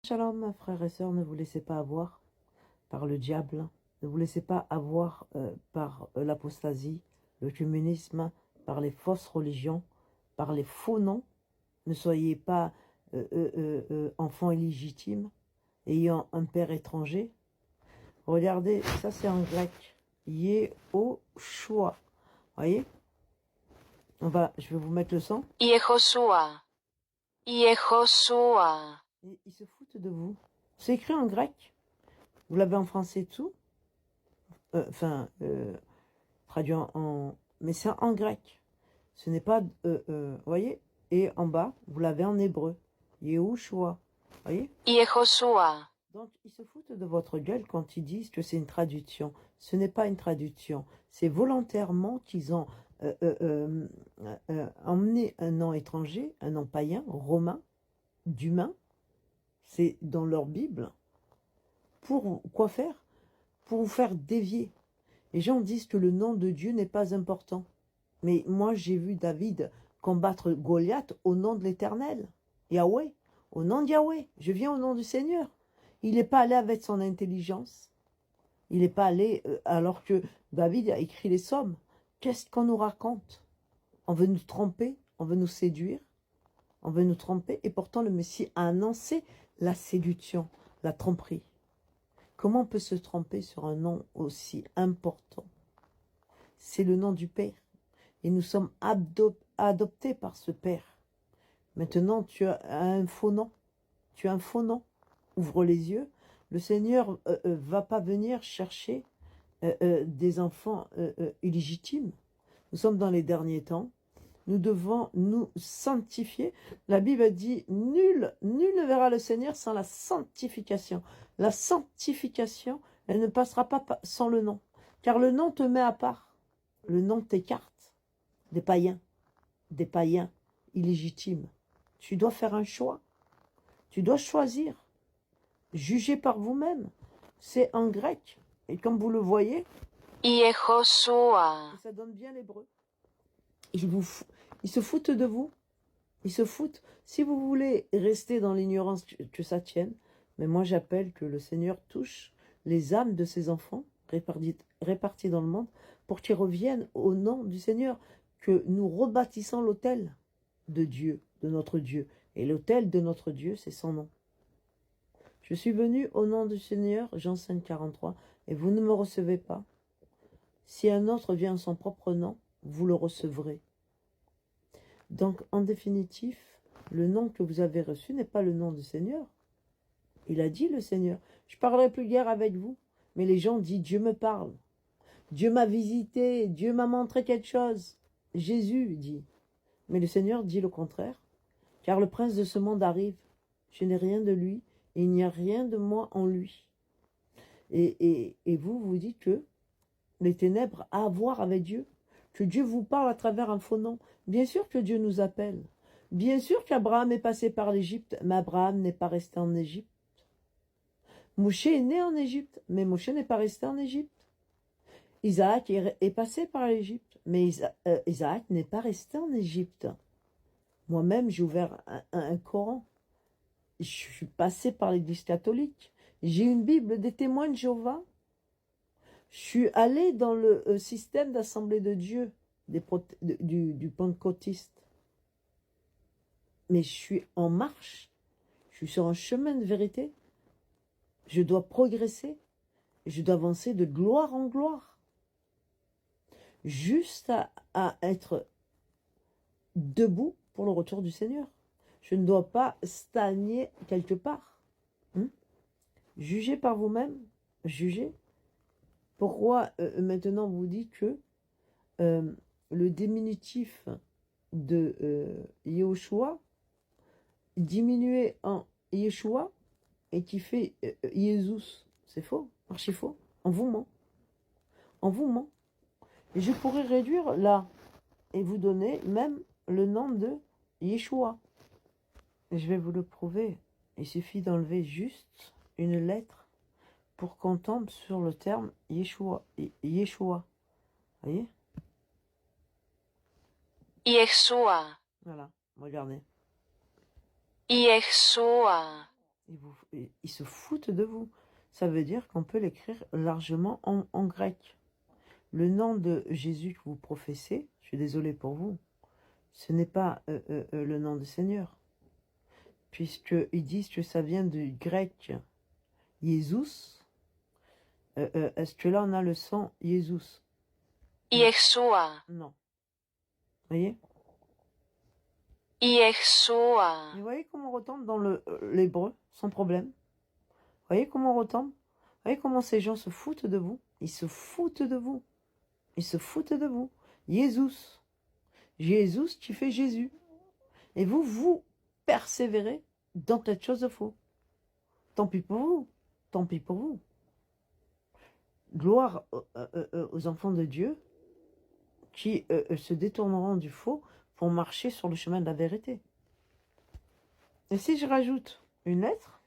Shalom, frères et sœurs, ne vous laissez pas avoir par le diable, ne vous laissez pas avoir par l'apostasie, le communisme, par les fausses religions, par les faux noms. Ne soyez pas enfants illégitimes, ayant un père étranger. Regardez, ça c'est en grec. Yehoshua. Voyez? Je vais vous mettre le son. Yehoshua. Yehoshua. Et ils se foutent de vous. C'est écrit en grec. Vous l'avez en français tout. Traduit mais c'est en grec. Ce n'est pas... voyez? Et en bas, vous l'avez en hébreu. Yehoshua. Voyez? Yehoshua. Donc, ils se foutent de votre gueule quand ils disent que c'est une traduction. Ce n'est pas une traduction. C'est volontairement qu'ils ont emmené un nom étranger, un nom païen, romain, d'humain. C'est dans leur Bible. Pour quoi faire? Pour vous faire dévier. Les gens disent que le nom de Dieu n'est pas important. Mais moi, j'ai vu David combattre Goliath au nom de l'Éternel. Yahweh. Au nom de Yahweh. Je viens au nom du Seigneur. Il n'est pas allé avec son intelligence. Il n'est pas allé alors que David a écrit les psaumes. Qu'est-ce qu'on nous raconte? On veut nous tromper, on veut nous séduire, on veut nous tromper. Et pourtant, le Messie a annoncé la séduction, la tromperie. Comment on peut se tromper sur un nom aussi important? C'est le nom du Père. Et nous sommes adoptés par ce Père. Maintenant, tu as un faux nom. Tu as un faux nom. Ouvre les yeux. Le Seigneur va pas venir chercher des enfants illégitimes. Nous sommes dans les derniers temps. Nous devons nous sanctifier. La Bible dit, nul ne verra le Seigneur sans la sanctification. La sanctification, elle ne passera pas sans le nom. Car le nom te met à part. Le nom t'écarte. Des païens illégitimes. Tu dois faire un choix. Tu dois choisir. Jugez par vous-même. C'est en grec. Et comme vous le voyez, Yehoshua. ça donne bien l'hébreu. Ils se foutent de vous. Ils se foutent. Si vous voulez rester dans l'ignorance, que ça tienne. Mais moi, j'appelle que le Seigneur touche les âmes de ses enfants répartis dans le monde pour qu'ils reviennent au nom du Seigneur. Que nous rebâtissons l'autel de Dieu, de notre Dieu. Et l'autel de notre Dieu, c'est son nom. Je suis venu au nom du Seigneur, Jean 5, 43, et vous ne me recevez pas. Si un autre vient en son propre nom, vous le recevrez. Donc, en définitif, le nom que vous avez reçu n'est pas le nom du Seigneur. Il a dit, le Seigneur, je ne parlerai plus guère avec vous. Mais les gens disent, Dieu me parle. Dieu m'a visité, Dieu m'a montré quelque chose. Jésus dit. Mais le Seigneur dit le contraire. Car le prince de ce monde arrive. Je n'ai rien de lui, et il n'y a rien de moi en lui. Et vous, vous dites que les ténèbres a à voir avec Dieu. Que Dieu vous parle à travers un faux nom. Bien sûr que Dieu nous appelle. Bien sûr qu'Abraham est passé par l'Égypte, mais Abraham n'est pas resté en Égypte. Moshe est né en Égypte, mais Moshe n'est pas resté en Égypte. Isaac est passé par l'Égypte, mais Isaac n'est pas resté en Égypte. Moi-même, j'ai ouvert un Coran. Je suis passé par l'Église catholique. J'ai une Bible des témoins de Jéhovah. Je suis allé dans le système d'Assemblée de Dieu du pentecôtiste. Mais je suis en marche. Je suis sur un chemin de vérité. Je dois progresser. Je dois avancer de gloire en gloire. Juste à être debout pour le retour du Seigneur. Je ne dois pas stagner quelque part. Jugez par vous-même. Jugez. Pourquoi maintenant vous dites que le diminutif de Yehoshua diminué en Yeshua et qui fait Jésus? C'est faux, archi faux. On vous ment. On vous ment. Et je pourrais réduire là et vous donner même le nom de Yeshua. Et je vais vous le prouver. Il suffit d'enlever juste une lettre pour qu'on tombe sur le terme Yeshua. Yeshua. Vous voyez? Yeshua. Voilà, regardez. Yeshua. Ils se foutent de vous. Ça veut dire qu'on peut l'écrire largement en grec. Le nom de Jésus que vous professez, je suis désolé pour vous, ce n'est pas le nom du Seigneur. Puisqu'ils disent que ça vient du grec Jésus. Est-ce que là on a le son Jésus? Yeshua. Non. Voyez? Yeshua. Mais voyez comment on retombe dans l'hébreu, sans problème. Voyez comment on retombe? Voyez comment ces gens se foutent de vous? Ils se foutent de vous. Ils se foutent de vous. Jésus. Jésus qui fait Jésus. Et vous persévérez dans quelque chose de faux. Tant pis pour vous. Tant pis pour vous. Gloire aux enfants de Dieu qui se détourneront du faux pour marcher sur le chemin de la vérité. Et si je rajoute une lettre,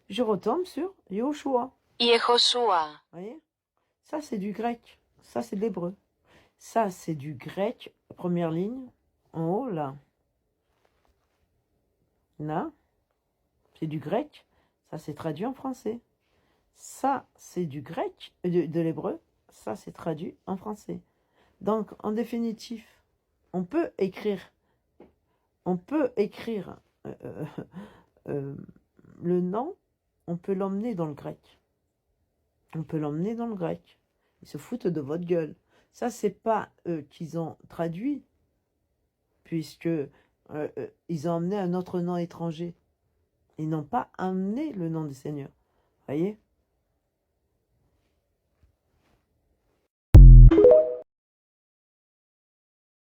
je retombe sur Yoshua. Yehoshua. Voyez? Ça, c'est du grec. Ça, c'est de l'hébreu. Ça, c'est du grec. Première ligne. En haut, là. Là. C'est du grec. Ça, c'est traduit en français. Ça, c'est du grec, de l'hébreu. Ça, c'est traduit en français. Donc, en définitif, on peut écrire le nom, on peut l'emmener dans le grec. On peut l'emmener dans le grec. Ils se foutent de votre gueule. Ça, c'est pas eux qu'ils ont traduit, puisque ils ont amené un autre nom étranger. Ils n'ont pas amené le nom du Seigneur. Voyez?